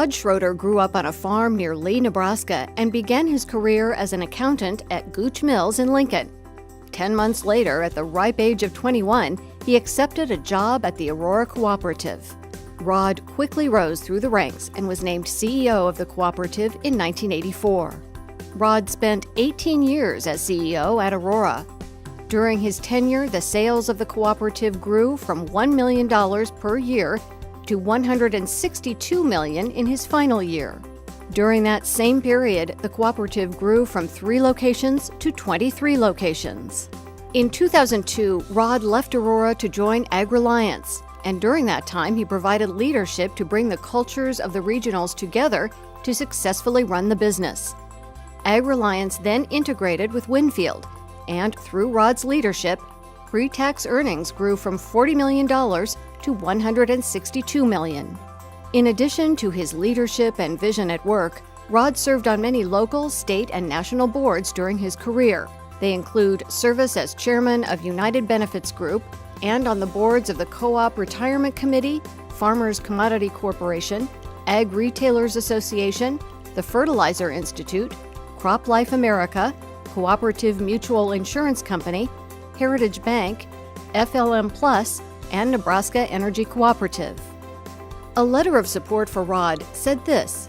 Rod Schroeder grew up on a farm near Lee, Nebraska, and began his career as an accountant at Gooch Mills in Lincoln. 10 months later, at the ripe age of 21, he accepted a job at the Aurora Cooperative. Rod quickly rose through the ranks and was named CEO of the cooperative in 1984. Rod spent 18 years as CEO at Aurora. During his tenure, the sales of the cooperative grew from $1 million per year to $162 million in his final year. During that same period, the cooperative grew from 3 locations to 23 locations. In 2002, Rod left Aurora to join AgReliance, and during that time, he provided leadership to bring the cultures of the regionals together to successfully run the business. AgReliance then integrated with Winfield, and through Rod's leadership, pre-tax earnings grew from $40 million to $162 million. In addition to his leadership and vision at work, Rod served on many local, state, and national boards during his career. They include service as chairman of United Benefits Group and on the boards of the Co-op Retirement Committee, Farmers Commodity Corporation, Ag Retailers Association, the Fertilizer Institute, Crop Life America, Cooperative Mutual Insurance Company, Heritage Bank, FLM Plus, and Nebraska Energy Cooperative. A letter of support for Rod said this: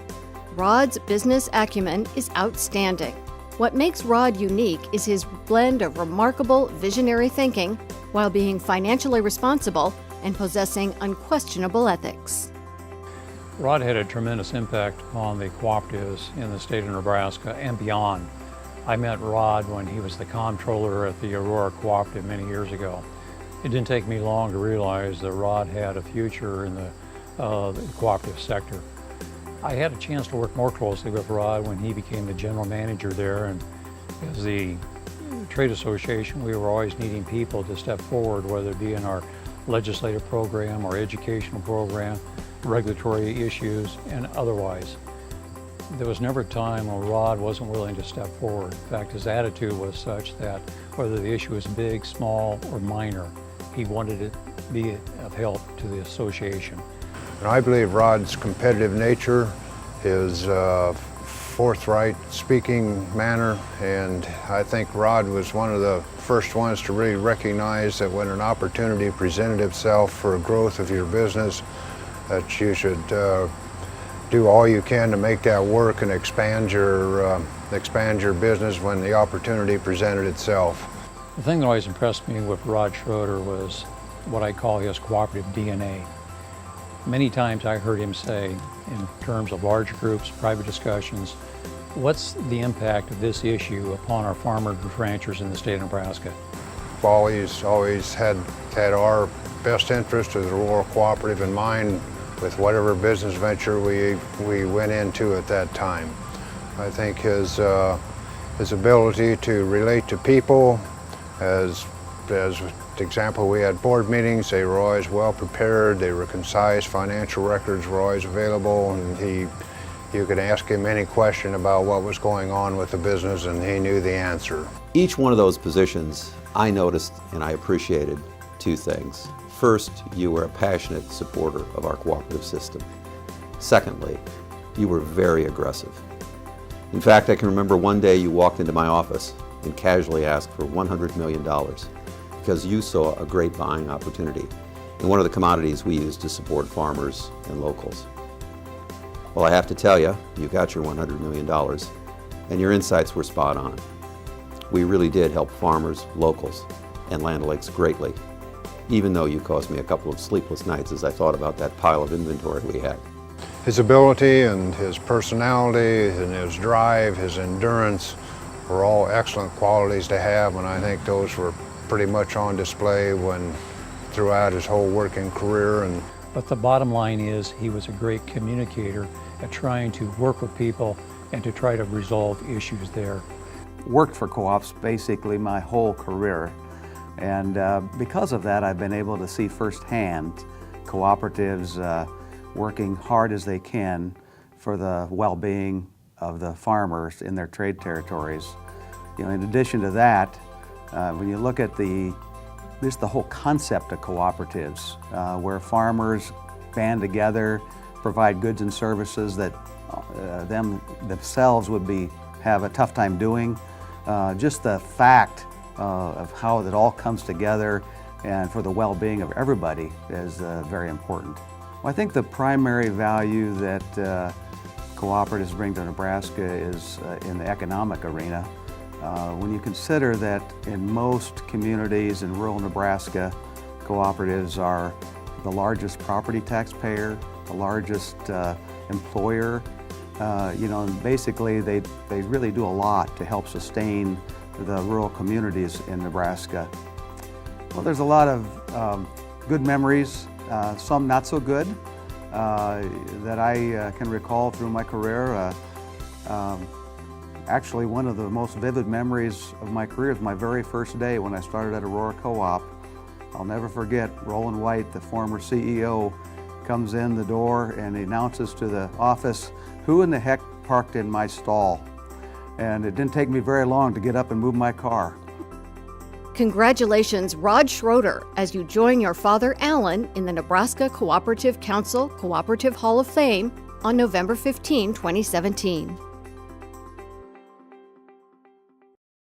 "Rod's business acumen is outstanding. What makes Rod unique is his blend of remarkable visionary thinking while being financially responsible and possessing unquestionable ethics." Rod had a tremendous impact on the cooperatives in the state of Nebraska and beyond. I met Rod when he was the comptroller at the Aurora Cooperative many years ago. It didn't take me long to realize that Rod had a future in the cooperative sector. I had a chance to work more closely with Rod when he became the general manager there, and as the trade association, we were always needing people to step forward, whether it be in our legislative program or educational program, regulatory issues, and otherwise. There was never a time when Rod wasn't willing to step forward. In fact, his attitude was such that whether the issue was big, small, or minor, he wanted it to be of help to the association. And I believe Rod's competitive nature, his forthright speaking manner, and I think Rod was one of the first ones to really recognize that when an opportunity presented itself for growth of your business, that you should do all you can to make that work and expand your business when the opportunity presented itself. The thing that always impressed me with Rod Schroeder was what I call his cooperative DNA. Many times I heard him say, in terms of large groups, private discussions, what's the impact of this issue upon our farmers and ranchers in the state of Nebraska? Always had our best interest of the rural cooperative in mind with whatever business venture we went into at that time. I think his ability to relate to people, as example, we had board meetings, they were always well prepared, they were concise, financial records were always available, and you could ask him any question about what was going on with the business and he knew the answer. Each one of those positions, I noticed and I appreciated 2 things. First, you were a passionate supporter of our cooperative system. Secondly, you were very aggressive. In fact, I can remember one day you walked into my office and casually asked for $100 million because you saw a great buying opportunity in one of the commodities we use to support farmers and locals. Well, I have to tell you, you got your $100 million and your insights were spot on. We really did help farmers, locals, and Land O'Lakes greatly, even though you caused me a couple of sleepless nights as I thought about that pile of inventory we had. His ability and his personality and his drive, his endurance were all excellent qualities to have, and I think those were pretty much on display throughout his whole working career. But the bottom line is he was a great communicator at trying to work with people and to try to resolve issues there. Worked for co-ops basically my whole career, and because of that I've been able to see firsthand cooperatives working hard as they can for the well-being of the farmers in their trade territories. You know, in addition to that, when you look at just the whole concept of cooperatives, where farmers band together provide goods and services that themselves would have a tough time doing. Just the fact of how it all comes together and for the well-being of everybody is very important. Well, I think the primary value that cooperatives bring to Nebraska is in the economic arena. When you consider that in most communities in rural Nebraska, cooperatives are the largest property taxpayer, the largest employer, and basically they really do a lot to help sustain the rural communities in Nebraska. Well, there's a lot of good memories, some not so good, that I can recall through my career. Actually, one of the most vivid memories of my career is my very first day when I started at Aurora Co-op. I'll never forget, Roland White, the former CEO, comes in the door and he announces to the office, "Who in the heck parked in my stall?" And it didn't take me very long to get up and move my car. Congratulations, Rod Schroeder, as you join your father, Alan, in the Nebraska Cooperative Council Cooperative Hall of Fame on November 15, 2017.